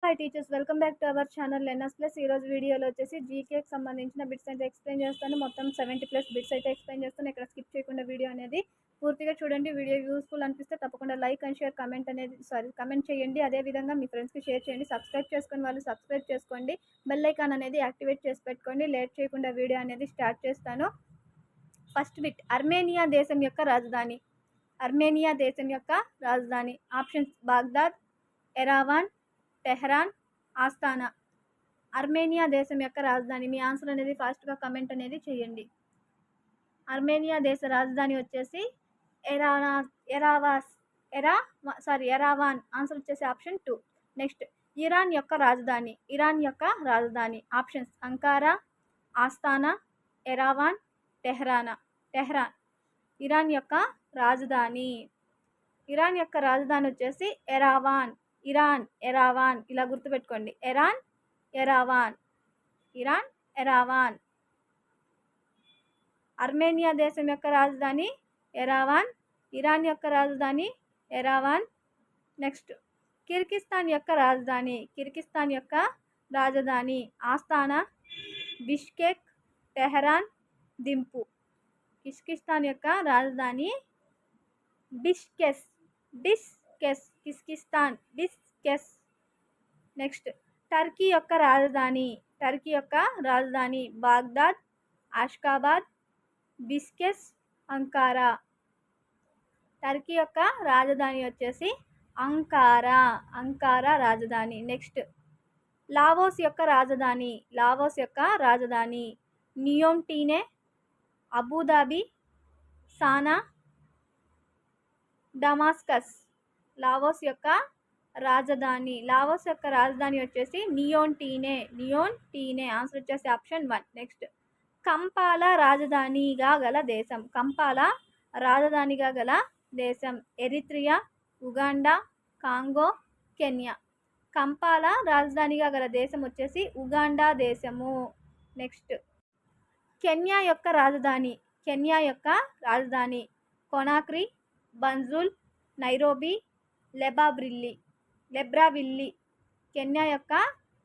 Hi teachers, welcome back to our channel learners plus. ఈరోజు వీడియోలో వచ్చేసి జీకేకి సంబంధించిన బిట్స్ అయితే ఎక్స్ప్లెయిన్ చేస్తాను. మొత్తం 70+ బిట్స్ అయితే ఎక్స్ప్లెయిన్ చేస్తాను. ఇక్కడ స్కిప్ చేయకుండా వీడియో అనేది పూర్తిగా చూడండి. వీడియో యూస్ఫుల్ అనిపిస్తే తప్పకుండా లైక్ అండ్ షేర్ కమెంట్ చేయండి. అదేవిధంగా మీ ఫ్రెండ్స్కి షేర్ చేయండి. సబ్స్క్రైబ్ చేసుకుని వాళ్ళు సబ్స్క్రైబ్ చేసుకోండి. బెల్ ఐకాన్ అనేది యాక్టివేట్ చేసి పెట్టుకోండి. లేట్ చేయకుండా వీడియో అనేది స్టార్ట్ చేస్తాను. ఫస్ట్ బిట్, అర్మేనియా దేశం యొక్క రాజధాని. అర్మేనియా దేశం యొక్క రాజధాని options: Baghdad, ఎరావాన్, Tehran, Astana. Armenia దేశం యొక్క రాజధాని. మీ ఆన్సర్ అనేది ఫాస్ట్గా కమెంట్ అనేది చేయండి. అర్మేనియా దేశ రాజధాని వచ్చేసి ఎరావాన్. ఆన్సర్ వచ్చేసి ఆప్షన్ 2. నెక్స్ట్, ఇరాన్ యొక్క రాజధాని. ఇరాన్ యొక్క రాజధాని options: Ankara, Astana, ఎరావాన్, Tehran. Iran యొక్క రాజధాని. ఇరాన్ యొక్క రాజధాని వచ్చేసి ఎరావాన్. ఎరావాన్ ఇలా గుర్తుపెట్టుకోండి. ఎరావాన్. అర్మేనియా దేశం యొక్క రాజధాని ఎరావాన్. ఇరాన్ యొక్క రాజధాని ఎరావాన్. నెక్స్ట్, కిర్గిస్థాన్ యొక్క రాజధాని ఆస్తానా, బిష్కెక్, టెహరాన్, దింపు. కిర్గిస్థాన్ యొక్క రాజధాని బిష్కెక్. నెక్స్ట్, టర్కీ యొక్క రాజధాని Baghdad, Ashgabat, Bishkek, Ankara. Turkey యొక్క రాజధాని వచ్చేసి అంకారా రాజధాని. నెక్స్ట్, లావోస్ యొక్క రాజధాని నియోమ్టీనే, అబుదాబి, సానా, డమాస్కస్. లావోస్ యొక్క రాజధాని వచ్చేసి నియోమ్టీనే. ఆన్సర్ వచ్చేసి ఆప్షన్ 1. నెక్స్ట్, కంపాలా రాజధానిగా గల దేశం ఎరిత్రియా, ఉగాండా, కాంగో, కెన్యా. కంపాలా రాజధానిగా గల దేశం వచ్చేసి ఉగాండా దేశము. నెక్స్ట్, కెన్యా యొక్క రాజధాని కొనాక్రీ, బంజుల్, నైరోబి, లెబ్రావిల్లీ. కెన్యా యొక్క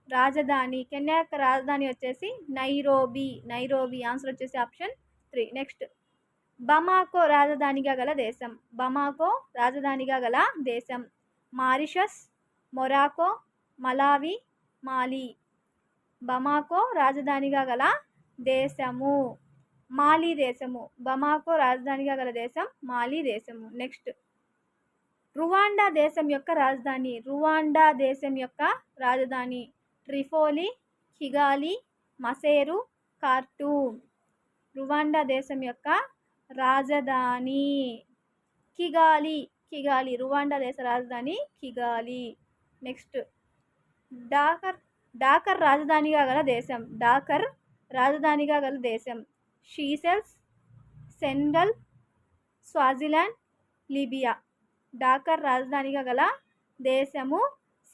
రాజధాని వచ్చేసి నైరోబి. ఆన్సర్ వచ్చేసి ఆప్షన్ 3. నెక్స్ట్, బమాకో రాజధానిగా గల దేశం మారిషస్, మొరాకో, మలావి, మాలి. బమాకో రాజధానిగా గల దేశము మాలి దేశము. బమాకో రాజధానిగా గల దేశం మాలి దేశము. నెక్స్ట్, రువాండా దేశం యొక్క రాజధాని ట్రిపోలి, కిగాలి, మసేరు, ఖార్టూమ్. రువాండా దేశం యొక్క రాజధాని కిగాలి. రువాండా దేశ రాజధాని కిగాలి. నెక్స్ట్, డాకర్ రాజధానిగా గల దేశం షీసెల్స్, సెనెగల్, స్వాజిలాండ్, లిబియా. డాకర్ రాజధానిగా గల దేశము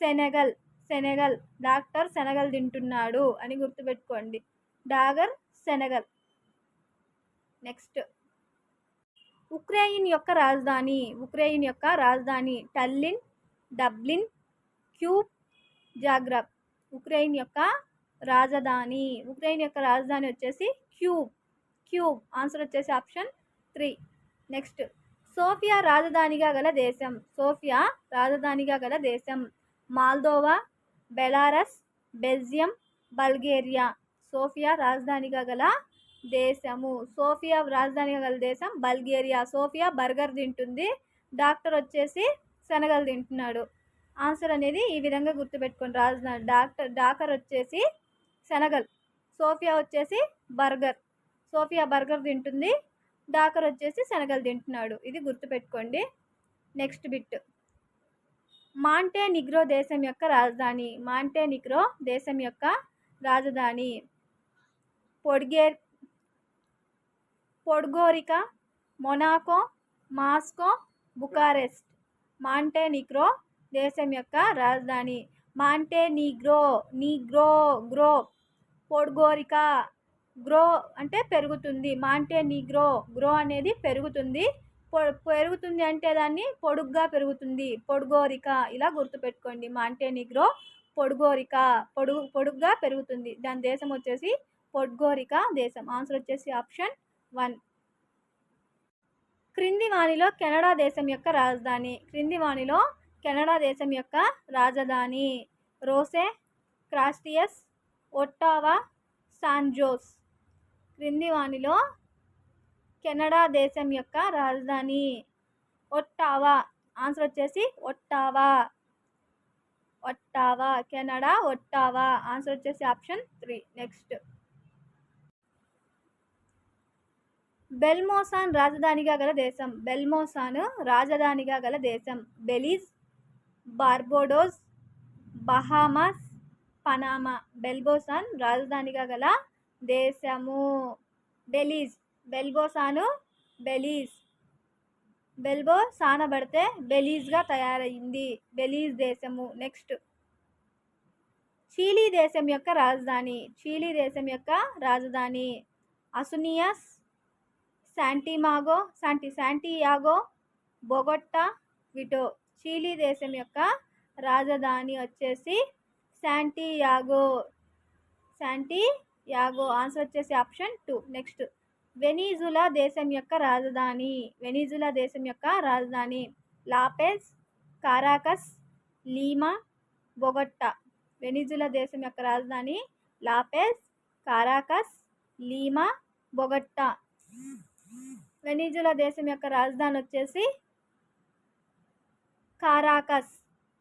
సెనెగల్. డాక్టర్ సెనగల్ తింటున్నాడు అని గుర్తుపెట్టుకోండి. Dakar, Senegal. నెక్స్ట్, ఉక్రెయిన్ యొక్క రాజధాని Tallinn, Dublin, Kyiv, Zagreb. Ukraine యొక్క రాజధాని వచ్చేసి క్యూబ్. ఆన్సర్ వచ్చేసి ఆప్షన్ 3. నెక్స్ట్, సోఫియా రాజధానిగా గల దేశం Moldova, Belarus, Belgium, Bulgaria. Sofia రాజధానిగా గల దేశం బల్గేరియా. సోఫియా బర్గర్ తింటుంది, డాక్టర్ వచ్చేసి శనగలు తింటున్నాడు. ఆన్సర్ అనేది ఈ విధంగా గుర్తుపెట్టుకోండి. రాజధాని డాకర్ వచ్చేసి శనగల్, సోఫియా వచ్చేసి బర్గర్. సోఫియా బర్గర్ తింటుంది, డాకర్ వచ్చేసి శనగలు తింటున్నాడు. ఇది గుర్తుపెట్టుకోండి. నెక్స్ట్ బిట్, మాంటెనిగ్రో దేశం యొక్క రాజధాని పొడ్గోరికా, మొనాకో, మాస్కో, బుకారెస్ట్. మాంటెనిగ్రో దేశం యొక్క రాజధాని గ్రో. పొడ్గోరికా, గ్రో అంటే పెరుగుతుంది. గ్రో అనేది పెరుగుతుంది. అంటే దాన్ని పొడుగ్గా పెరుగుతుంది. పొడ్గోరికా ఇలా గుర్తుపెట్టుకోండి. మాంటెనిగ్రో పొడుగోరికా, పొడుగ్గా పెరుగుతుంది. దాని దేశం వచ్చేసి పొడ్గోరికా దేశం. ఆన్సర్ వచ్చేసి ఆప్షన్ 1. క్రింది వానిలో కెనడా దేశం యొక్క రాజధాని. క్రింది వానిలో కెనడా దేశం యొక్క రాజధాని రోసే, క్రాస్టియస్, ఒట్టావా, శాన్ జోస్. క్రింది వానిలో కెనడా దేశం యొక్క రాజధాని ఒట్టావా. ఆన్సర్ వచ్చేసి Ottawa. Ottawa, Canada Ottawa. Answer వచ్చేసి ఆప్షన్ 3. నెక్స్ట్, బెల్మోసాన్ రాజధానిగా గల దేశం. బెల్మోసాన్ రాజధానిగా గల దేశం బెలీజ్, బార్బోడోస్, బహామాస్, పనామా. బెల్మోసాన్ రాజధానిగా గల దేశము బెలీజ్. బెల్మోసాను బెలీజ్. బెల్బో సానబడితే బెలీజ్గా తయారైంది. బెలీజ్ దేశము. నెక్స్ట్, చీలీ దేశం యొక్క రాజధాని. చీలీ దేశం యొక్క రాజధాని అసునియాస్, శాంటియాగో, బొగొట్టా, క్విటో. చీలీ దేశం యొక్క రాజధాని వచ్చేసి శాంటియాగో. ఆన్సర్ వచ్చేసి ఆప్షన్ 2. నెక్స్ట్, వెనిజులా దేశం యొక్క రాజధాని. వెనిజులా దేశం యొక్క రాజధాని లాపెజ్, కారాకస్, లీమా, బొగొట్టా. వెనిజులా దేశం యొక్క రాజధాని లాపెజ్, కారాకస్, లీమా, బొగొట్టా. వెనిజులా దేశం యొక్క రాజధాని వచ్చేసి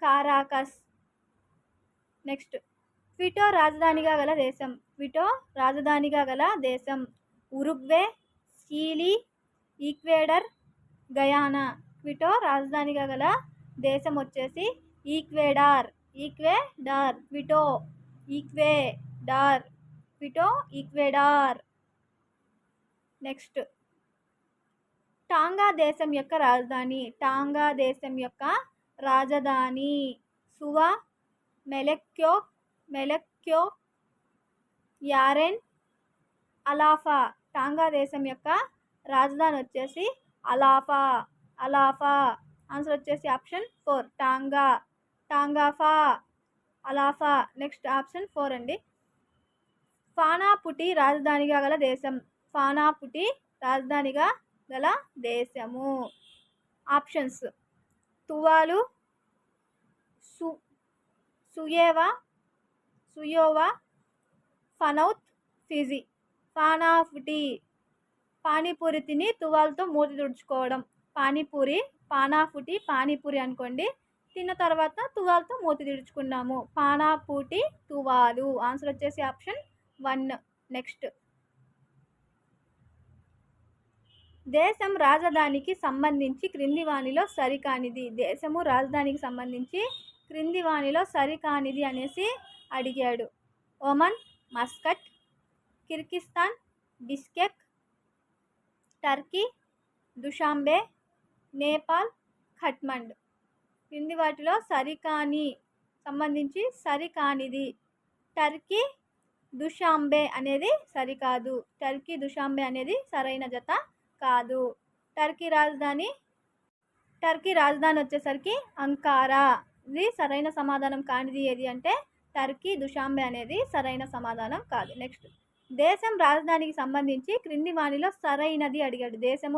కారాకస్. నెక్స్ట్, క్విటో రాజధానిగా గల దేశం. క్విటో రాజధానిగా గల దేశం Uruguay, Chile, Ecuador, Guyana. Crypto రాజధానిగా గల దేశం వచ్చేసి Ecuador. Crypto Ecuador. Next, tonga దేశం యొక్క రాజధాని. టాంగా దేశం యొక్క రాజధాని సువా, మెలెక్యో, యారెన్, అలాఫా. టాంగా దేశం యొక్క రాజధాని వచ్చేసి అలాఫా. ఆన్సర్ వచ్చేసి ఆప్షన్ 4. టాంగాఫా, అలాఫా. నెక్స్ట్, ఆప్షన్ 4 అండి. ఫానాపుటి రాజధానిగా గల దేశం. ఫానాపుటి రాజధానిగా గల దేశము ఆప్షన్స్ తువాలు, సుయోవా, ఫనౌత్, ఫిజీ. ఫానాపుటి పానీపూరి తిని తువాలుతో మూతి తుడుచుకోవడం. పానీపూరి అనుకోండి. తిన్న తర్వాత తువాలుతో మూతి తుడుచుకున్నాము. పానాపుటి తువాలు. ఆన్సర్ వచ్చేసి ఆప్షన్ 1. నెక్స్ట్, దేశం రాజధానికి సంబంధించి క్రింది వానిలో సరికానిది. దేశము రాజధానికి సంబంధించి క్రింది వానిలో సరికానిది అనేసి అడిగాడు. Oman, Muscat, Kyrgyzstan, Bishkek, Turkey, Dushanbe, Nepal, Kathmandu. క్రింది వాటిలో సంబంధించి సరికానిది టర్కీ, దుషాంబే అనేది సరికాదు. టర్కీ, దుషాంబే అనేది సరైన జత కాదు. టర్కీ రాజధాని వచ్చేసరికి అంకారా. ఇది సరైన సమాధానం కానిది ఏది అంటే టర్కీ, దుషాంబే అనేది సరైన సమాధానం కాదు. నెక్స్ట్, దేశం రాజధానికి సంబంధించి క్రింది వానిలో సరైనది అడిగాడు. దేశము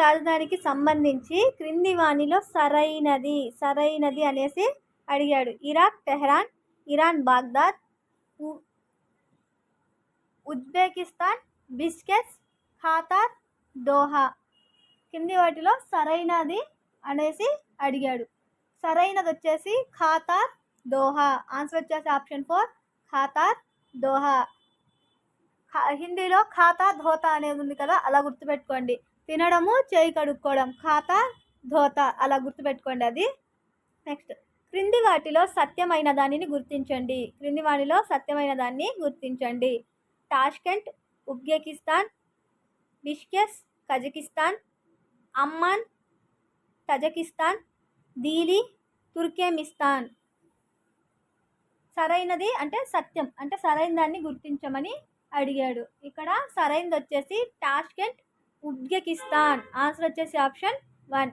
రాజధానికి సంబంధించి క్రింది వానిలో సరైనది అనేసి అడిగాడు. Iraq Tehran, Iran Baghdad, Uzbekistan Bishkek, Qatar Doha. కింది వాటిలో సరైనది అనేసి అడిగాడు. సరైనది వచ్చేసి ఖతార్ దోహా. ఆన్సర్ వచ్చేసి ఆప్షన్ 4 ఖతార్ దోహా. హిందీలో ఖాతా ధోతా అనేది ఉంది కదా, అలా గుర్తుపెట్టుకోండి. తినడము, చేయి కడుక్కోవడం, ఖాతా ధోతా, అలా గుర్తుపెట్టుకోండి అది. నెక్స్ట్, క్రింది వాటిలో సత్యమైన దానిని గుర్తించండి. Tashkent Uzbekistan, Bishkek Kazakhstan, Amman Tajikistan, Delhi Turkmenistan. సరైనది అంటే సత్యం అంటే సరైన దాన్ని గుర్తించమని అడిగాడు. ఇక్కడ సరైనది వచ్చేసి టాష్కెంట్ ఉజ్బెకిస్తాన్. ఆన్సర్ వచ్చేసి option 1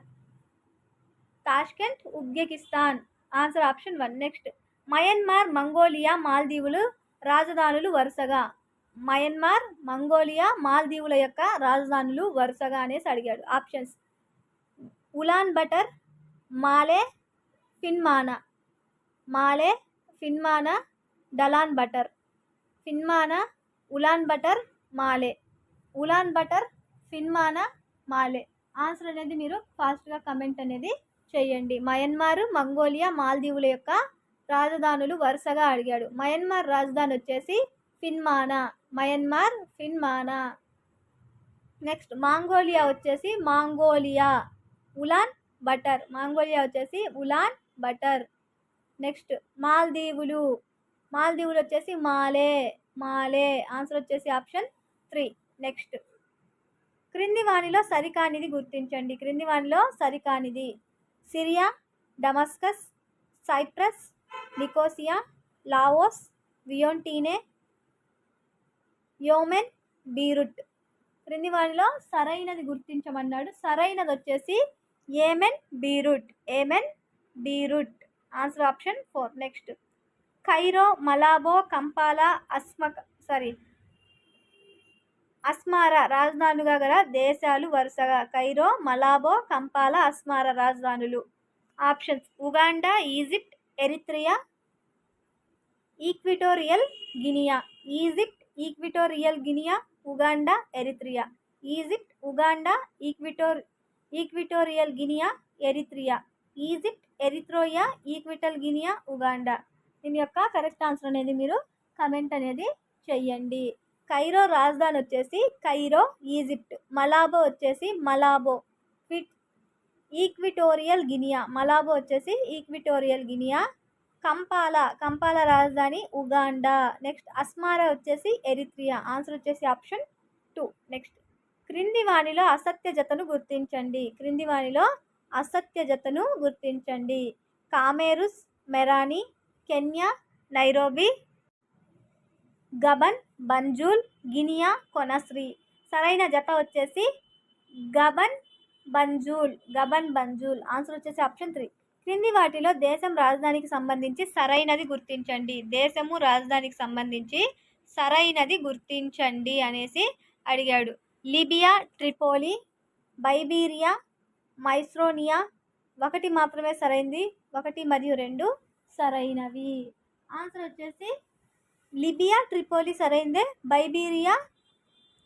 Tashkent Uzbekistan. Answer option 1. Next Myanmar, Mongolia, మాల్దీవులు రాజధానులు వరుసగా. మయన్మార్, మంగోలియా, మాల్దీవుల యొక్క రాజధానులు వరుసగా అనేసి అడిగాడు. Options woollen butter, మాలే, ఫిన్మానా. మాలే, ఫిన్మానా, డలాన్ butter. ఫిన్మానా, woollen butter, మాలే. Woollen butter, ఫిన్మానా, మాలే. Answer అనేది మీరు ఫాస్ట్గా కమెంట్ అనేది చేయండి. మయన్మార్, మంగోలియా, మాల్దీవుల యొక్క రాజధానులు వరుసగా అడిగాడు. మయన్మార్ రాజధాని వచ్చేసి ఫిన్మానా. మయన్మార్, ఫిన్మానా. నెక్స్ట్ మాంగోలియా వచ్చేసి మాంగోలియా. Woollen butter. మాంగోలియా వచ్చేసి ఉలాన్ బటర్. నెక్స్ట్ మాల్దీవులు. మాల్దీవులు వచ్చేసి మాలే. మాలే. ఆన్సర్ వచ్చేసి ఆప్షన్ 3. నెక్స్ట్ క్రింది వానిలో సరికానిది గుర్తించండి. క్రింది వానిలో సరికానిది Syria, Damascus, Cyprus, Nicosia, Laos, Vientiane, Yemen, Beirut. క్రింది వానిలో సరైనది గుర్తించమన్నాడు. సరైనది వచ్చేసి Yemen, Beirut. Yemen, Beirut. Answer option 4. Next Cairo, Malabo, Kampala, Asmara రాజధానులుగా గల దేశాలు వరుసగా. కైరో, మలాబో, కంపాలా, అస్మారా రాజధానులు. Options Uganda, Egypt, Eritrea, Equatorial Guinea. Egypt, Equatorial Guinea, Uganda, Eritrea. Egypt, Uganda, Equatorial Guinea, Eritrea. Egypt, Eritrea, Equatorial Guinea, Uganda. దీని యొక్క correct answer అనేది మీరు comment అనేది చెయ్యండి. కైరో రాజధాని వచ్చేసి కైరో, ఈజిప్ట్. మలాబో వచ్చేసి మలాబో, ఈక్విటోరియల్ గినియా. మలాబో వచ్చేసి ఈక్విటోరియల్ గినియా. కంపాలా రాజధాని ఉగాండా. నెక్స్ట్ అస్మారా వచ్చేసి ఎరిత్రియా. ఆన్సర్ వచ్చేసి ఆప్షన్ 2. నెక్స్ట్ క్రింది వానిలో అసత్య జతను గుర్తించండి. క్రింది వానిలో అసత్య జతను గుర్తించండి. కామేరుస్, మెరాని, కెన్యా, నైరోబి, గబన్, బంజూల్, గినియా, కొనస్రీ. సరైన జత వచ్చేసి గబన్, బంజూల్. గబన్, బంజూల్. ఆన్సర్ వచ్చేసి ఆప్షన్ 3. క్రింది వాటిలో దేశం రాజధానికి సంబంధించి సరైనది గుర్తించండి. దేశము రాజధానికి సంబంధించి సరైనది గుర్తించండి అనేసి అడిగాడు. Libya, Tripoli, బైబీరియా, మైస్రోనియా. 1 మాత్రమే సరైనది. 1 మరియు 2 సరైనవి. ఆన్సర్ వచ్చేసి లిబియా, ట్రిపోలి సరైనదే. బైబీరియా,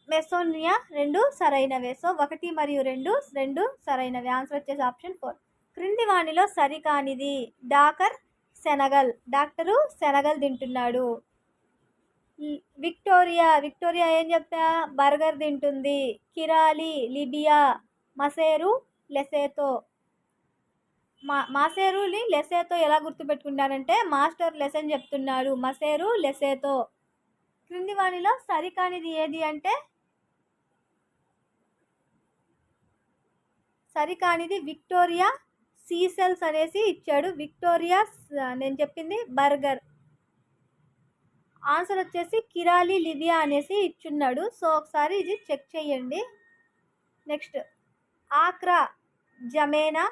మెసోనియా 2 సరైనవే. సో 1 మరియు 2 సరైనవి. ఆన్సర్ వచ్చేసి ఆప్షన్ 4. క్రింది వానిలో సరికానిది డాకర్, సెనగల్. డాక్టరు సెనగల్ తింటున్నాడు. విక్టోరియా ఏం చెప్పా? బర్గర్ తింటుంది. కిరాలి, లిబియా. మసేరు, లెసేతో. మాసేరుని లెసేతో ఎలా గుర్తుపెట్టుకుంటానంటే మాస్టర్ లెసన్ చెప్తున్నాడు. మసేరు, లెసేతో. క్రింది వానిలో సరికానిది ఏది అంటే సరికానిది విక్టోరియా సీసెల్స్ అనేసి ఇచ్చాడు. విక్టోరియా నేను చెప్పింది బర్గర్. ఆన్సర్ వచ్చేసి కిరాలి, లిబియా అనేసి ఇచ్చున్నాడు. సో ఒకసారి ఇది చెక్ చేయండి. Next Accra, N'Djamena,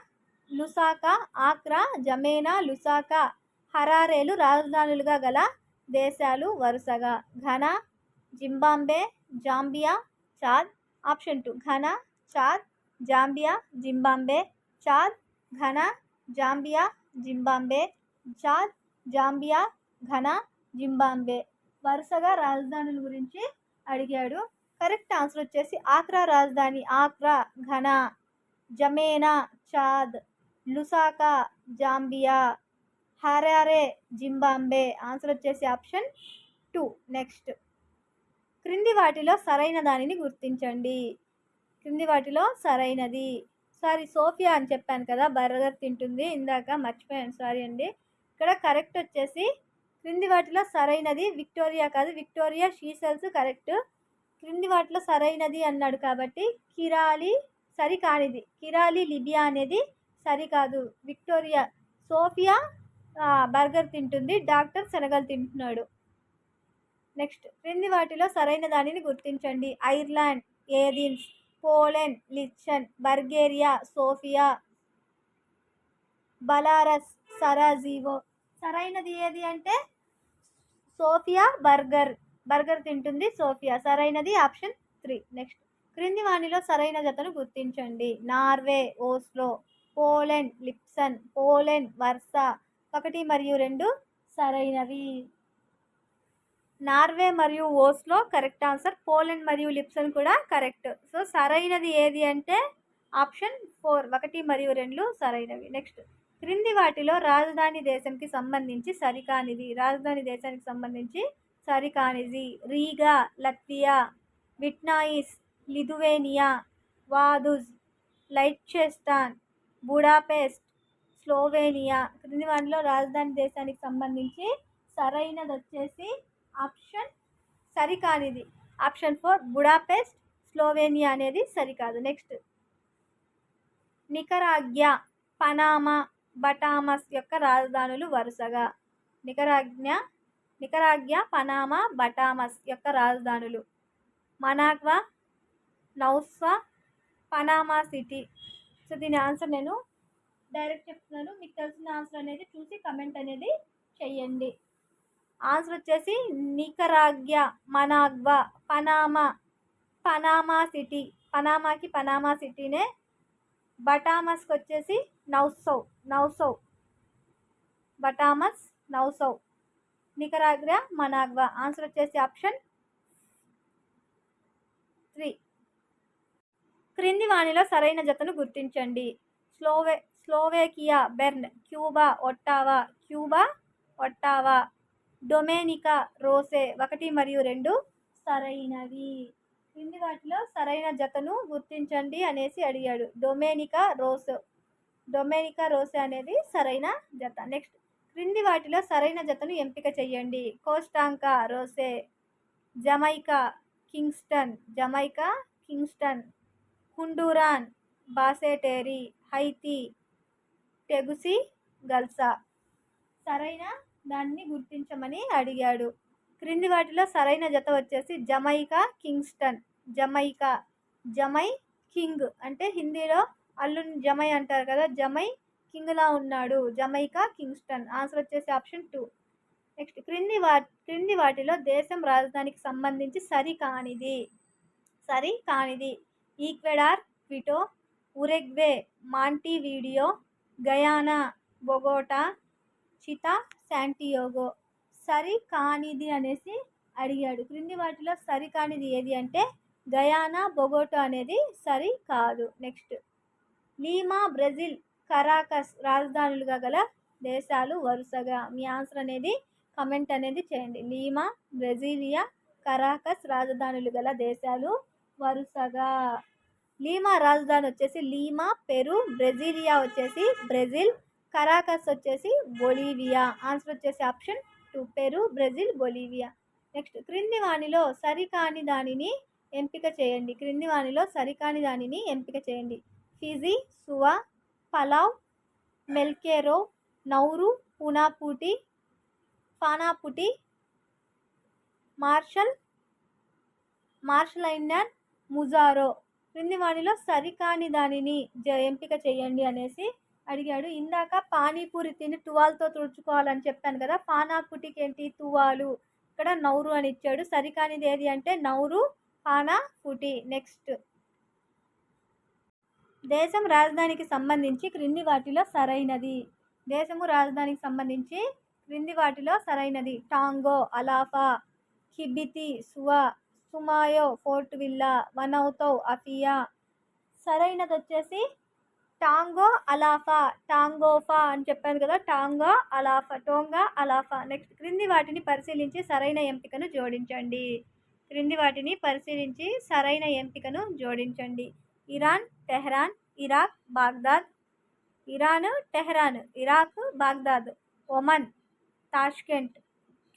Lusaka. Accra, N'Djamena, Lusaka, హరారేలు రాజధానులుగా గల దేశాలు వరుసగా. Ghana, Zimbabwe, Zambia, Chad. Option 2 Ghana, Chad, Zambia, Zimbabwe. Chad, Ghana, Zambia, Zimbabwe. Chad, Zambia, Ghana, Zimbabwe. వరుసగా రాజధానుల గురించి అడిగాడు. కరెక్ట్ ఆన్సర్ వచ్చేసి ఆక్రా రాజధాని Accra, Ghana. N'Djamena, Chad. Lusaka, Zambia. Harare, Zimbabwe. Answer వచ్చేసి ఆప్షన్ 2. నెక్స్ట్ క్రింది వాటిలో సరైన దానిని గుర్తించండి. క్రింది వాటిలో సరైనది. సోఫియా అని చెప్పాను కదా, బర్గర్ తింటుంది ఇందాక, మర్చిపోయాను, సారీ అండి. ఇక్కడ కరెక్ట్ వచ్చేసి క్రింది వాటిలో సరైనది విక్టోరియా కాదు, విక్టోరియా షీసెల్స్ కరెక్ట్. క్రింది వాటిలో సరైనది అన్నాడు కాబట్టి కిరాలి సరికానిది. కిరాలి, లిబియా అనేది సరికాదు. విక్టోరియా, సోఫియా బర్గర్ తింటుంది, డాక్టర్ శనగలు తింటున్నాడు. నెక్స్ట్ క్రింది వాటిలో సరైన దానిని గుర్తించండి. Ireland, Athens, Poland, Lisbon, Bulgaria, Sofia. Belarus, Sarajevo. సరైనది ఏది అంటే సోఫియా బర్గర్ తింటుంది సోఫియా. సరైనది ఆప్షన్ 3. నెక్స్ట్, క్రింది వాణిలో సరైన జతను గుర్తించండి. Norway Oslo, Poland Lisbon, Poland Warsaw. 1 మరియు 2 సరైనవి. నార్వే మరియు ఓస్లో కరెక్ట్ ఆన్సర్. పోలెండ్ మరియు లిప్సన్ కూడా కరెక్ట్. సో సరైనది ఏది అంటే ఆప్షన్ 4. 1 మరియు 2 సరైనవి. నెక్స్ట్, క్రింది వాటిలో రాజధాని దేశంకి సంబంధించి సరికానిది. రాజధాని దేశానికి సంబంధించి సరికానిది. రీగా లత్వియా, విట్నాయిస్ లిథువేనియా, వాదుజ్ లైట్చెస్టాన్, బుడాపెస్ట్ స్లోవేనియా. క్రింది వాటిలో రాజధాని దేశానికి సంబంధించి సరైనది వచ్చేసి ఆప్షన్ సరికానిది ఆప్షన్ 4 బుడాపెస్ట్ స్లోవేనియా అనేది సరికాదు. నెక్స్ట్, నికరాగ్యా, పనామా, బటామస్ యొక్క రాజధానులు వరుసగా. నికరాగ్యా, పనామా, బటామస్ యొక్క రాజధానులు మనాగ్వా, నౌసా, పనామా సిటీ. సో దీని ఆన్సర్ నేను డైరెక్ట్ చెప్తున్నాను. మీకు తెలిసిన ఆన్సర్ అనేది చూసి కమెంట్ అనేది చెయ్యండి. ఆన్సర్ వచ్చేసి నికరాగ్యా, మనాగ్వా, పనామా సిటీ. పనామాకి పనామా సిటీనే. బటామస్కి వచ్చేసి Nassau. Bahamas, Nassau. Nicaragua, Managua. Answer వచ్చేసి ఆప్షన్ 3. క్రింది వాణిలో సరైన జతను గుర్తించండి. Slovakia Bern, Cuba Ottawa, Dominica Roseau. 1 మరియు 2 సరైనవి. క్రింది వాటిలో సరైన జతను గుర్తించండి అనేసి అడిగాడు. డొమినికా రోసే అనేది సరైన జత. నెక్స్ట్, క్రింది వాటిలో సరైన జతను ఎంపిక చేయండి. కోస్టాంకా రోసే, జమైకా కింగ్స్టన్, హుండూరాన్ బాసెటేరీ, హైతీ టెగుసి గల్సా. సరైన దాన్ని గుర్తించమని అడిగాడు. క్రింది వాటిలో సరైన జత వచ్చేసి జమైకా కింగ్స్టన్. జమై కింగ్ అంటే హిందీలో అల్లుని జమై అంటారు కదా, జమై కింగ్లా ఉన్నాడు. Jamaica Kingston. ఆన్సర్ వచ్చేసి ఆప్షన్ 2. నెక్స్ట్, క్రింది వాటిలో దేశం రాజధానికి సంబంధించి సరికానిది. Ecuador Quito, Uruguay Montevideo, Guyana Bogota, Chile Santiago. సరికానిది అనేసి అడిగాడు. క్రింది వాటిలో సరికానిది ఏది అంటే గయానా బొగోటా అనేది సరి కాదు. నెక్స్ట్, లీమా బ్రెజిల్, కరాకస్ రాజధానులుగా గల దేశాలు వరుసగా. మీ ఆన్సర్ అనేది కమెంట్ అనేది చేయండి. లీమా, బ్రెజిలియా, కరాకస్ రాజధానులు గల దేశాలు వరుసగా. లీమా రాజధాని వచ్చేసి లీమా పెరు, బ్రెజిలియా వచ్చేసి బ్రెజిల్, కరాకస్ వచ్చేసి బొలీవియా. ఆన్సర్ వచ్చేసి option 2 Peru, Brazil, Bolivia. Next, క్రింది వాణిలో సరికాని దానిని ఎంపిక చేయండి. Fiji, సువా, pulao, మెల్కెరో, Nauru, ఫానాపుటి, martial island, ముజారో. క్రింది వాణిలో సరికాని దానిని ఎంపిక చేయండి అనేసి అడిగాడు. ఇందాక పానీపూరి తిని తువాల్తో తుడుచుకోవాలని చెప్పాను కదా, పానాపుటికి ఏంటి తువాలు, ఇక్కడ నౌరు అని ఇచ్చాడు. సరికానిది ఏది అంటే నౌరు, పానాపుటి. నెక్స్ట్, దేశం రాజధానికి సంబంధించి క్రింది వాటిలో సరైనది. టాంగో, అలాఫా, Kiribati, Samoa, Port Vila, Vanuatu, Apia. సరైనది వచ్చేసి టాంగో అలాఫా, టాంగోఫా అని చెప్పాను కదా, టోంగా అలాఫా. నెక్స్ట్, క్రింది వాటిని పరిశీలించి సరైన ఎంపికను జోడించండి. Iran, Tehran, Iraq, Baghdad, Oman, Tashkent,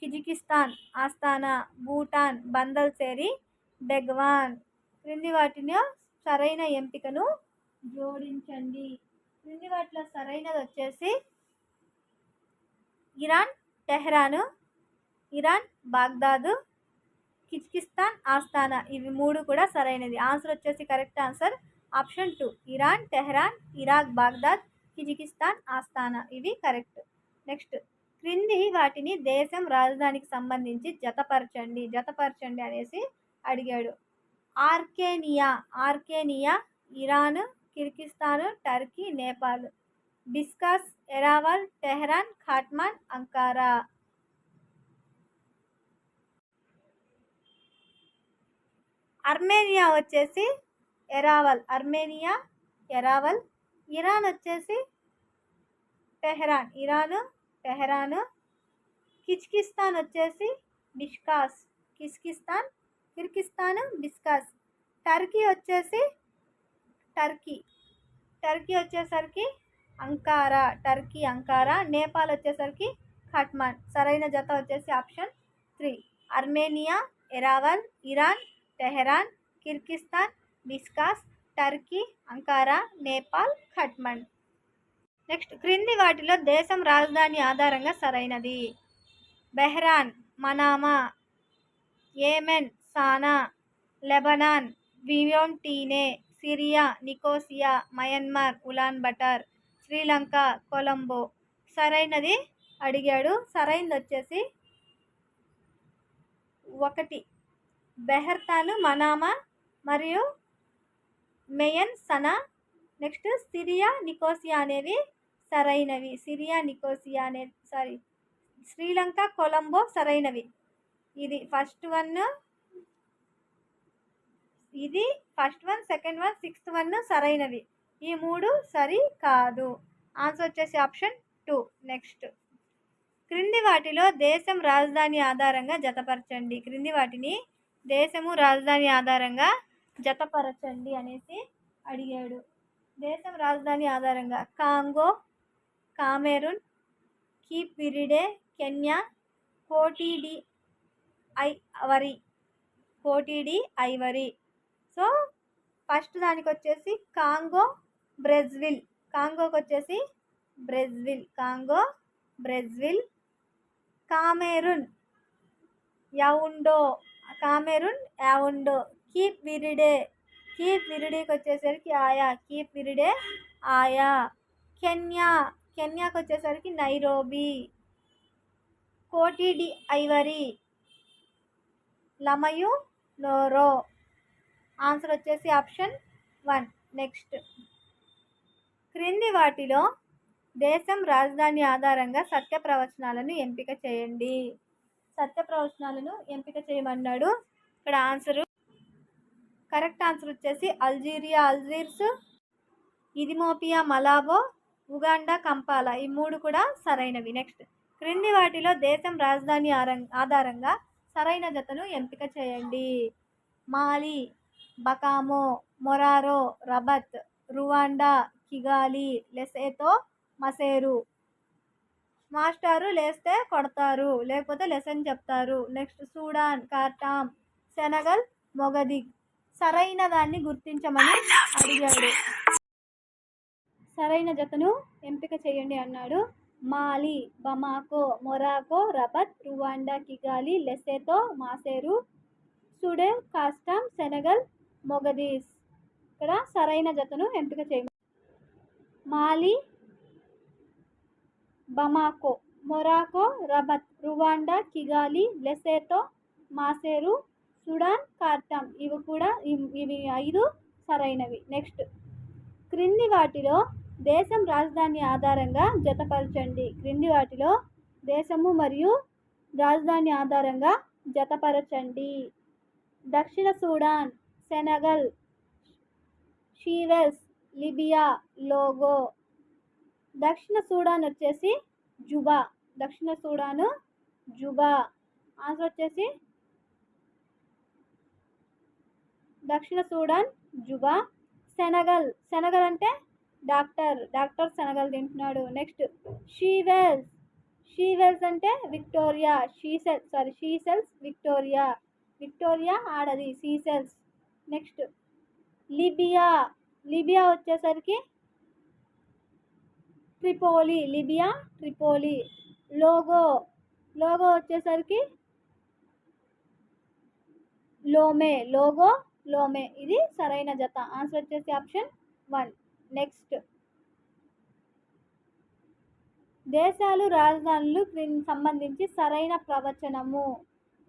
Kazakhstan, Astana, Bhutan, Bandar Seri, Begawan. క్రింది వాటిలో సరైన ఎంపికను జోడించండి. క్రింది వాటిలో సరైనది వచ్చేసి Iran, Tehran, Iran, Baghdad, Kazakhstan, Astana. ఇవి 3 కూడా సరైనది. ఆన్సర్ వచ్చేసి correct answer option 2 Iran, Tehran, Iraq, Baghdad, Kazakhstan, Astana. ఇవి కరెక్ట్. నెక్స్ట్, క్రింది వాటిని దేశం రాజధానికి సంబంధించి జతపరచండి అనేసి అడిగాడు. Armenia, Iran, Kyrgyzstan, Turkey, Nepal. Bishkek, Yerevan, Tehran, Kathmandu, Ankara. Armenia వచ్చేసి ఎరావల్, ఇరాన్ వచ్చేసి టెహరాన్, కిర్గిస్తాన్ వచ్చేసి బిష్కాస్, కిర్గిస్తాన్, బిస్కాస్. టర్కీ వచ్చేసరికి అంకారా, నేపాల్ వచ్చేసరికి ఖాట్మాండ్. సరైన జత వచ్చేసి option 3, Armenia, Yerevan, Iran, Tehran, Kyrgyzstan, Bishkek, Turkey, Ankara, Nepal, Kathmandu. Next, క్రింది వాటిలో దేశం రాజధాని ఆధారంగా సరైనది. Bahrain, Manama. Yemen, Sanaa. Lebanon, Vientiane. Syria, Nicosia. Myanmar, Ulan Bator. Sri Lanka, Colombo. సరైనది అడిగాడు. సరైనది వచ్చేసి 1, బెహ్రాన్, మనామా మరియు Yemen Sanaa. Next, Syria, Nicosia అనేవి సరైనవి. శ్రీలంక, కొలంబో సరైనవి. ఇది first one, second one, 6th one సరైనవి. ఈ 3 సరి కాదు. ఆన్సర్ వచ్చేసి ఆప్షన్ 2. నెక్స్ట్, క్రింది వాటిలో దేశం రాజధాని ఆధారంగా జతపరచండి. క్రింది వాటిని దేశము రాజధాని ఆధారంగా జతపరచండి అనేసి అడిగాడు. దేశం రాజధాని ఆధారంగా Congo, Cameroon, Cape Verde, Kenya, Cote Ivory. So first దానికి వచ్చేసి కాంగోకి వచ్చేసి బ్రెజిల్. Cameroon Yaounde. కేప్ వెర్డేకి వచ్చేసరికి ఆయా. కెన్యాకి వచ్చేసరికి నైరోబి. కోట్ ఐవరీ లమయు నోరో. ఆన్సర్ వచ్చేసి ఆప్షన్ 1. నెక్స్ట్, క్రింది వాటిలో దేశం రాజధాని ఆధారంగా సత్య ప్రవచనాలను ఎంపిక చేయండి. చేయమన్నాడు. ఇక్కడ కరెక్ట్ ఆన్సర్ వచ్చేసి అల్జీర్స్, ఇథియోపియా మలాబో, ఉగాండా కంపాలా. ఈ 3 కూడా సరైనవి. నెక్స్ట్, క్రింది వాటిలో దేశం రాజధాని ఆధారంగా సరైన జతను ఎంపిక చేయండి. మాలి, బకామో, Morocco, Rabat. Rwanda, Kigali. Lesotho, Maseru. మాస్టారు లేస్తే కొడతారు, లేకపోతే లెసన్ చెప్తారు. Next, Sudan, Khartoum. Senegal, Mogadishu. సరైన దాన్ని గుర్తించమని అడిగాడు. సరైన జతను ఎంపిక చేయండి అన్నాడు. Mali, Bamako, Morocco, Rabat. Rwanda, Kigali. Lesotho, Maseru. Sudan, Khartoum. Senegal, Mogadishu. ఇక్కడ సరైన జతను ఎంపిక చేయమని. Mali, Bamako, Morocco, Rabat. Rwanda, Kigali. Lesotho, Maseru. Sudan, Khartoum. ఇవి 5 సరైనవి. నెక్స్ట్, క్రింది వాటిలో దేశం రాజధాని ఆధారంగా జతపరచండి. క్రింది వాటిలో దేశము మరియు రాజధాని ఆధారంగా జతపరచండి. దక్షిణ సూడాన్, సెనగల్, షీవెల్స్, లిబియా. లోగో. దక్షిణ సూడాన్ వచ్చేసి జుబా. ఆన్సర్ వచ్చేసి దక్షిణ సూడాన్ జుబా. సెనగల్ అంటే డాక్టర్ సెనగల్ తింటున్నాడు. నెక్స్ట్, షీవెల్స్ అంటే విక్టోరియా. షీసెల్స్ విక్టోరియా ఆడది. సీసెల్స్. నెక్స్ట్, లిబియా వచ్చేసరికి ట్రిపోలి. లోగో వచ్చేసరికి లోమే. ఇది సరైన జత. ఆన్సర్ వచ్చేసి ఆప్షన్ 1. నెక్స్ట్, దేశాలు రాజధానులు సంబంధించి సరైన ప్రవచనము.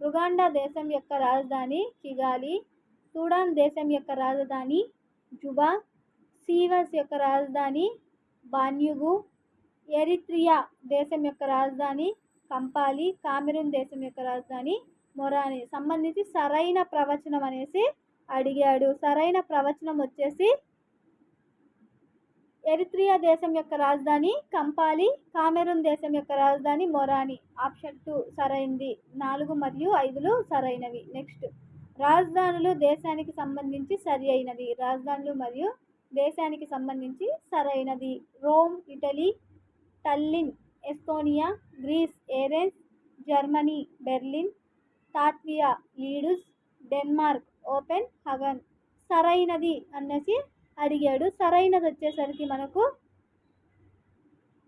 రుగాండా దేశం యొక్క రాజధాని కిగాలి, సూడాన్ దేశం యొక్క రాజధాని జుబా, సీవస్ యొక్క రాజధాని బాన్యుగు, ఎరిత్రియా దేశం యొక్క రాజధాని కంపాలి, కామెరూన్ దేశం యొక్క రాజధాని మొరాని. సంబంధించి సరైన ప్రవచనం అనేసి అడిగాడు. సరైన ప్రవచనం వచ్చేసి ఎరిత్రియా దేశం యొక్క రాజధాని కంపాలి, కామెరూన్ దేశం యొక్క రాజధాని మొరాని. ఆప్షన్ 2 సరైంది. 4 మరియు 5 సరైనవి. నెక్స్ట్, రాజధానులు దేశానికి సంబంధించి సరి అయినది. రాజధానులు మరియు దేశానికి సంబంధించి సరైనది. Rome Italy, Tallinn Estonia, Greece Athens, Germany Berlin, Latvia లీడుస్, డెన్మార్క్ ఓపెన్ హగన్. సరైనది అనేసి అడిగాడు. సరైనది వచ్చేసరికి మనకు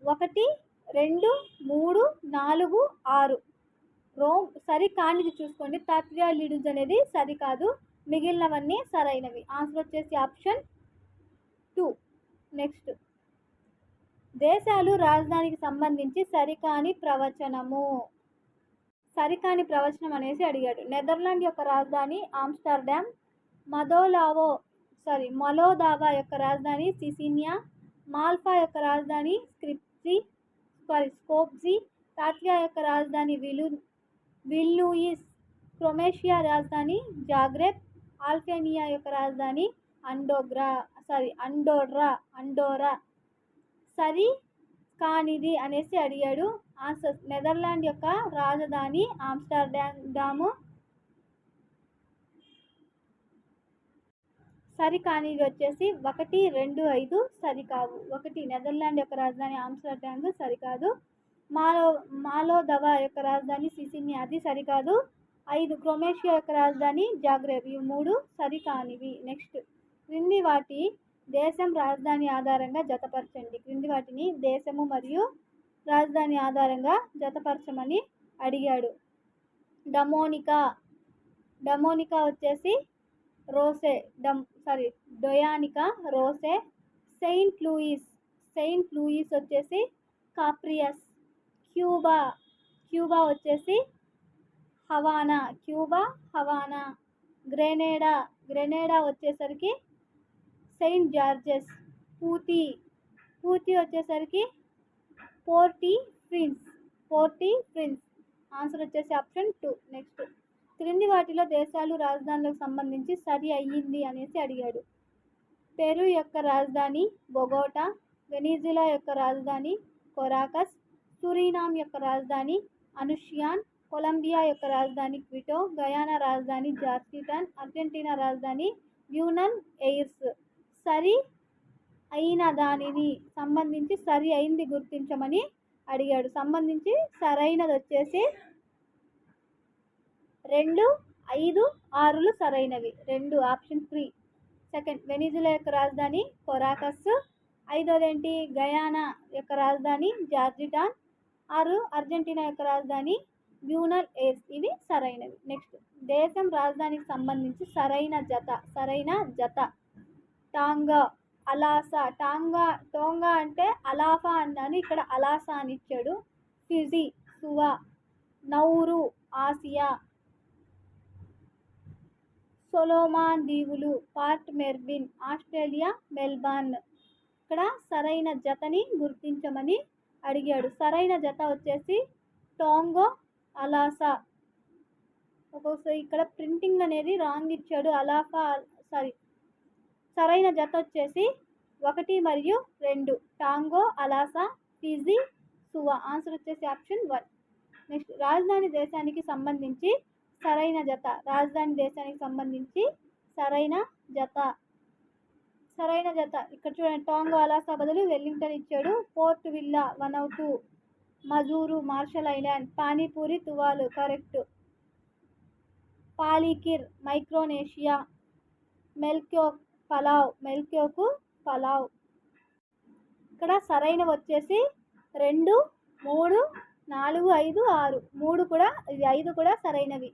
1 2 3 4 6. రోమ్ సరి కానిది చూసుకోండి. లాట్వియా లీడుస్ అనేది సరికాదు, మిగిలినవన్నీ సరైనవి. ఆన్సర్ వచ్చేసి ఆప్షన్ 2. నెక్స్ట్, దేశాలు రాజధానికి సంబంధించి సరికాని ప్రవచనము. సరికాని ప్రవచనం అనేసి అడిగాడు. నెదర్లాండ్ యొక్క రాజధాని ఆమ్స్టర్డామ్, మొలోదావా యొక్క రాజధాని సిసినియా, మాల్టా యొక్క రాజధాని స్కోప్జీ, లాట్వియా యొక్క రాజధాని విల్నూయిస్, క్రొయేషియా రాజధాని జాగ్రెబ్, అల్బేనియా యొక్క రాజధాని అండోరా. సరి కానిది అనేసి అడిగాడు. ఆన్సర్, నెదర్లాండ్ యొక్క రాజధాని ఆమ్స్టర్డాము. సరి కానివి వచ్చేసి 1 2 5 సరికావు. 1 నెదర్లాండ్ యొక్క రాజధాని ఆమ్స్టర్డామ్ సరికాదు. మాలోదవా యొక్క రాజధాని సిసినియా అది సరికాదు. 5 క్రొయేషియా యొక్క రాజధాని జాగ్రెబ్. ఇవి 3 సరికానివి. నెక్స్ట్, క్రింది వాటి దేశం రాజధాని ఆధారంగా జతపరచండి. క్రింది వాటిని దేశము మరియు రాజధాని ఆధారంగా జతపరచమని అడిగాడు. డమోనికా వచ్చేసి రోసే డొయానికా రోసే. సెయింట్ లూయిస్ వచ్చేసి కాప్రియస్. క్యూబా వచ్చేసి హవానా. గ్రెనేడా వచ్చేసరికి సెయింట్ జార్జెస్. పూతి వచ్చేసరికి పోర్టీ ప్రిన్స్. ఆన్సర్ వచ్చేసి ఆప్షన్ 2. నెక్స్ట్, క్రింది వాటిలో దేశాలు రాజధానులకు సంబంధించి సరి అయ్యింది అనేసి అడిగాడు. పెరు యొక్క రాజధాని బొగోటా, వెనిజులా యొక్క రాజధాని కొరాకస్, సురినామ్ యొక్క రాజధాని అనుషియాన్, కొలంబియా యొక్క రాజధాని క్విటో, గయానా రాజధాని జార్జిటన్, అర్జెంటీనా రాజధాని బ్యూనస్ ఎయిర్స్. సరి అయిన దానిని సంబంధించి సరి అయింది గుర్తించమని అడిగాడు. సంబంధించి సరైనది వచ్చేసి 2 5 6 సరైనవి. 2 ఆప్షన్ 3. సెకండ్, వెనిజులా యొక్క రాజధాని కొరాకస్. 5వది గయానా యొక్క రాజధాని జార్జిటాన్. 6 అర్జెంటీనా యొక్క రాజధాని బ్యూనస్ ఎయిర్స్. ఇవి సరైనవి. నెక్స్ట్, దేశం రాజధానికి సంబంధించి సరైన జత టాంగా, అలాసా. టోంగా అంటే అలాఫా అన్నాను, ఇక్కడ అలాసా అని ఇచ్చాడు. ఫిజీ, సువా, నౌరు ఆసియా, సొలోమాన్ దీవులు, పార్ట్ మెర్బిన్ ఆస్ట్రేలియా, మెల్బర్న్. ఇక్కడ సరైన జతని గుర్తించమని అడిగాడు. సరైన జత వచ్చేసి టోంగో, అలాసా. ఒక్కొక్కసారి ఇక్కడ ప్రింటింగ్ అనేది రాంగ్ ఇచ్చాడు. సరైన జత వచ్చేసి 1 మరియు 2 టాంగో, అలాసా, ఫిజీ, సువా. ఆన్సర్ వచ్చేసి ఆప్షన్ 1. నెక్స్ట్, రాజధాని దేశానికి సంబంధించి సరైన జత. ఇక్కడ చూడండి, టాంగో అలాసా బదులు వెల్లింగ్టన్ ఇచ్చాడు. Port Vila, Vanuatu, Majuro, Marshall Island, panipuri, Tuvalu correct. Palikir, Micronesia, Melekeok Palau. ఇక్కడ సరైన వచ్చేసి 2 3 4 5 6. 5 కూడా సరైనవి.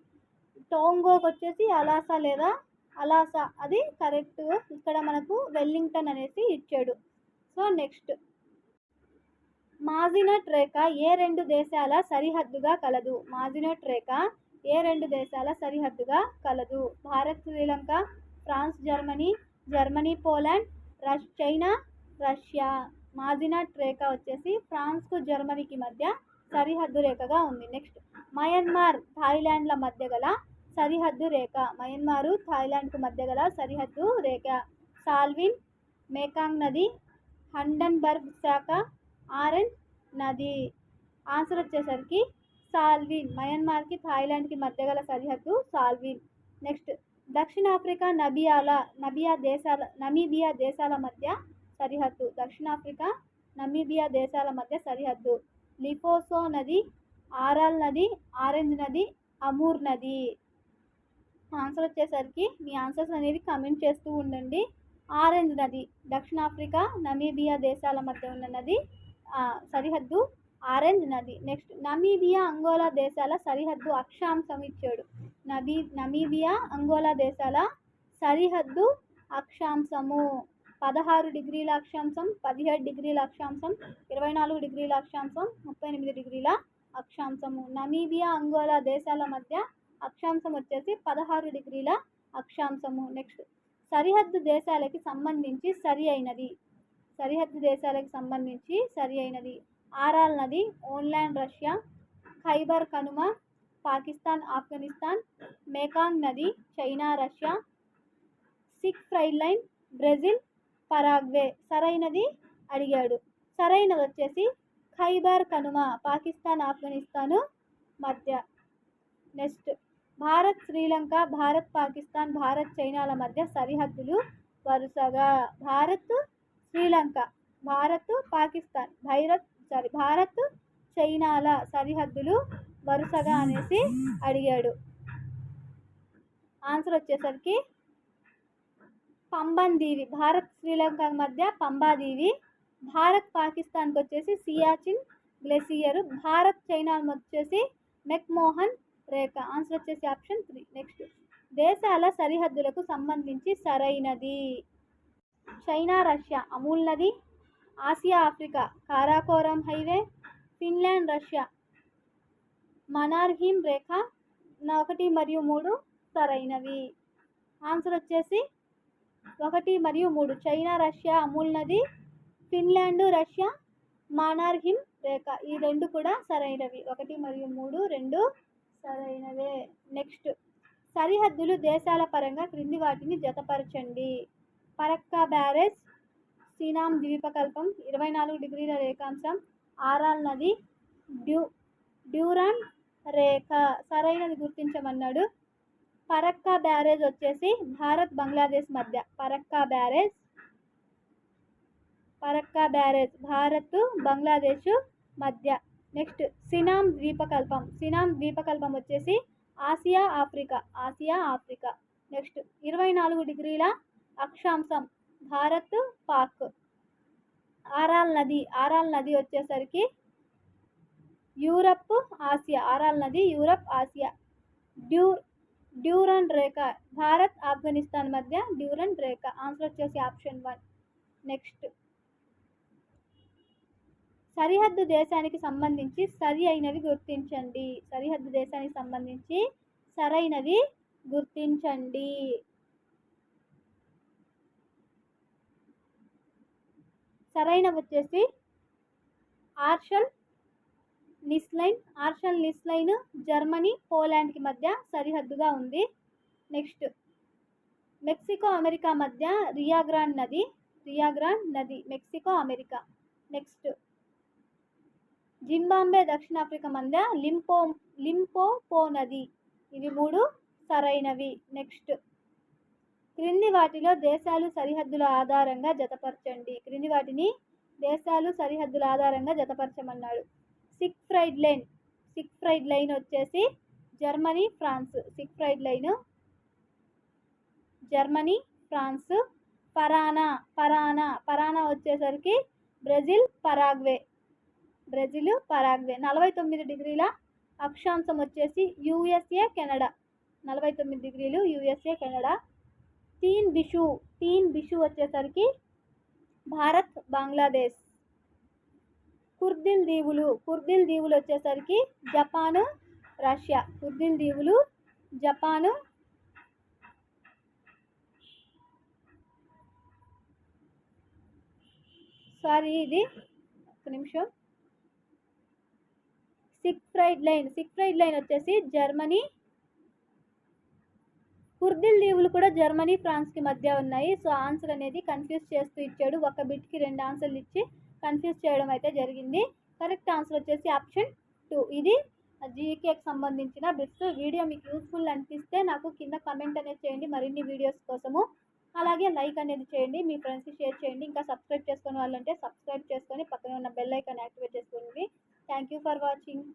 టోంగోకి వచ్చేసి అలాసా లేదా అలాసా అది కరెక్ట్. ఇక్కడ మనకు వెల్లింగ్టన్ అనేసి ఇచ్చాడు. సో నెక్స్ట్, మాజినట్ రేఖ ఏ రెండు దేశాల సరిహద్దుగా కలదు? మాజినట్ రేఖ ఏ రెండు దేశాల సరిహద్దుగా కలదు? Bharat Sri Lanka, France Germany, Germany Poland, China Russia. Maginot రేఖ వచ్చేసి ఫ్రాన్స్కు జర్మనీకి మధ్య సరిహద్దు రేఖగా ఉంది. నెక్స్ట్ మయన్మార్ థాయిలాండ్ల మధ్య గల సరిహద్దు రేఖ. మయన్మారు థాయిలాండ్కు మధ్య గల సరిహద్దు రేఖ. సాల్విన్, మేకాంగ్ నది, హండన్బర్గ్ శాఖ, ఆరెంజ్ నది. ఆన్సర్ వచ్చేసరికి సాల్విన్. మయన్మార్కి థాయిలాండ్కి మధ్య గల సరిహద్దు సాల్విన్. నెక్స్ట్ దక్షిణాఫ్రికా నమీబియా దేశాల మధ్య సరిహద్దు. దక్షిణాఫ్రికా నమీబియా దేశాల మధ్య సరిహద్దు. లిఫోసో నది, ఆరాల్ నది, ఆరెంజ్ నది, అమూర్ నది. ఆన్సర్ వచ్చేసరికి మీ ఆన్సర్స్ అనేవి కమెంట్ చేస్తూ ఉండండి. ఆరెంజ్ నది దక్షిణాఫ్రికా నమీబియా దేశాల మధ్య ఉన్న నది సరిహద్దు ఆరెంజ్ నది. నెక్స్ట్ నమీబియా అంగోలా దేశాల సరిహద్దు అక్షాంశం ఇచ్చాడు. నమీబియా అంగోలా దేశాల సరిహద్దు అక్షాంశము 16 డిగ్రీల అక్షాంశం, 17 డిగ్రీల అక్షాంశం, 24 డిగ్రీల అక్షాంశం, 38 డిగ్రీల అక్షాంశము. నమీబియా అంగోలా దేశాల మధ్య అక్షాంశం వచ్చేసి 16 డిగ్రీల అక్షాంశము. నెక్స్ట్ సరిహద్దు దేశాలకి సంబంధించి సరి అయినది ఆరాల్ నది, ఓన్లాండ్ రష్యా, ఖైబర్ కనుమ పాకిస్తాన్ ఆఫ్ఘనిస్తాన్, మేకాంగ్ నది China Russia, Siegfried line Brazil Paraguay. సరైనది అడిగాడు. సరైనది వచ్చేసి ఖైబర్ కనుమ పాకిస్తాన్ ఆఫ్ఘనిస్తాను మధ్య. నెక్స్ట్ భారత్ శ్రీలంక, భారత్ పాకిస్తాన్, భారత్ చైనాల మధ్య సరిహద్దులు వరుసగా భారత్ శ్రీలంక, భారత్ పాకిస్తాన్, భారత్ చైనాల సరిహద్దులు వరుసగా అనేసి అడిగాడు. ఆన్సర్ వచ్చేసరికి పంబన్ దీవి. భారత్ శ్రీలంక మధ్య పంబాదీవి. భారత్ పాకిస్తాన్కి వచ్చేసి సియాచిన్ గ్లేసియర్. భారత్ చైనా వచ్చేసి మెక్మోహన్ రేఖ. ఆన్సర్ వచ్చేసి ఆప్షన్ 3. నెక్స్ట్ దేశాల సరిహద్దులకు సంబంధించి సరైనది. చైనా రష్యా అమూల్ నది, Asia Africa Karakoram highway, Finland Russia Mannerheim రేఖ. 1 మరియు 3 సరైనవి. ఆన్సర్ వచ్చేసి 1 మరియు 3 చైనా రష్యా అమూల్ నది, ఫిన్లాండ్ రష్యా మనార్హిమ్ రేఖ. ఈ రెండు కూడా సరైనవి. 1 మరియు 3 రెండు సరైనవే. నెక్స్ట్ సరిహద్దులు దేశాల పరంగా క్రింది వాటిని జతపరచండి. పరక్కా బ్యారేజ్, సీనాం ద్వీపకల్పం, 24 డిగ్రీల రేఖాంశం, ఆరాల్ నది, డ్యూరాండ్ రేఖ. సరైనది గుర్తించమన్నాడు. పరక్కా బ్యారేజ్ వచ్చేసి భారత్ బంగ్లాదేశ్ మధ్య. పరక్కా బ్యారేజ్ భారత్ బంగ్లాదేశ్ మధ్య. నెక్స్ట్ సినాం ద్వీపకల్పం వచ్చేసి ఆసియా ఆఫ్రికా. నెక్స్ట్ 24 డిగ్రీల అక్షాంశం భారత్ పాక్. ఆరాల్ నది వచ్చేసరికి యూరప్ ఆసియా. డ్యూరాండ్ రేఖ భారత్ ఆఫ్ఘనిస్తాన్ మధ్య డ్యూరాండ్ రేఖ. ఆన్సర్ వచ్చేసి ఆప్షన్ 1. నెక్స్ట్ సరిహద్దు దేశానికి సంబంధించి సరి అయినవి గుర్తించండి. సరిహద్దు దేశానికి సంబంధించి సరైనవి గుర్తించండి. సరైనవి వచ్చేసి ఆర్షల్ నిస్ లైన్ జర్మనీ పోలాండ్కి మధ్య సరిహద్దుగా ఉంది. నెక్స్ట్ మెక్సికో అమెరికా మధ్య రియాగ్రాండ్ నది మెక్సికో అమెరికా. నెక్స్ట్ జింబాబ్వే దక్షిణాఫ్రికా మధ్య లింపోపో నది. ఇవి 3 సరైనవి. నెక్స్ట్ క్రింది వాటిలో దేశాలు సరిహద్దుల ఆధారంగా జతపరచండి. క్రింది వాటిని దేశాలు సరిహద్దుల ఆధారంగా జతపరచమన్నాడు. సిక్ ఫ్రైడ్ లైన్ వచ్చేసి Germany France. Siegfried line Germany France. Parana వచ్చేసరికి బ్రెజిల్ పరాగ్వే. 49 డిగ్రీల అక్షాంశం వచ్చేసి యుఎస్ఏ కెనడా. 49 డిగ్రీలు యుఎస్ఏ కెనడా. తీన్ బిషు వచ్చేసరికి భారత్ బంగ్లాదేశ్. కుర్దిల్ దీవులు వచ్చేసరికి జపాను, రష్యా. కుర్దిల్ దీవులు జపాను, ఇది ఒక నిమిషం. సిగ్ఫ్రైడ్ లైన్ వచ్చేసి జర్మనీ. కుర్దిల్ దీవులు కూడా జర్మనీ, ఫ్రాన్స్కి మధ్య ఉన్నాయి. సో ఆన్సర్ అనేది కన్ఫ్యూజ్ చేస్తూ ఇచ్చాడు. ఒక బిట్కి 2 ఆన్సర్లు ఇచ్చి కన్ఫ్యూజ్ చేయడం అయితే జరిగింది. కరెక్ట్ ఆన్సర్ వచ్చేసి ఆప్షన్ 2. ఇది జీకేకి సంబంధించిన బిట్స్. వీడియో మీకు యూస్ఫుల్ అనిపిస్తే నాకు కింద కమెంట్ అనేది చేయండి మరిన్ని వీడియోస్ కోసము. అలాగే లైక్ అనేది చేయండి, మీ ఫ్రెండ్స్కి షేర్ చేయండి. ఇంకా సబ్స్క్రైబ్ చేసుకునే వాళ్ళంటే సబ్స్క్రైబ్ చేసుకొని పక్కన ఉన్న బెల్ ఐకాన్ యాక్టివేట్ చేసుకోండి. Thank you for watching.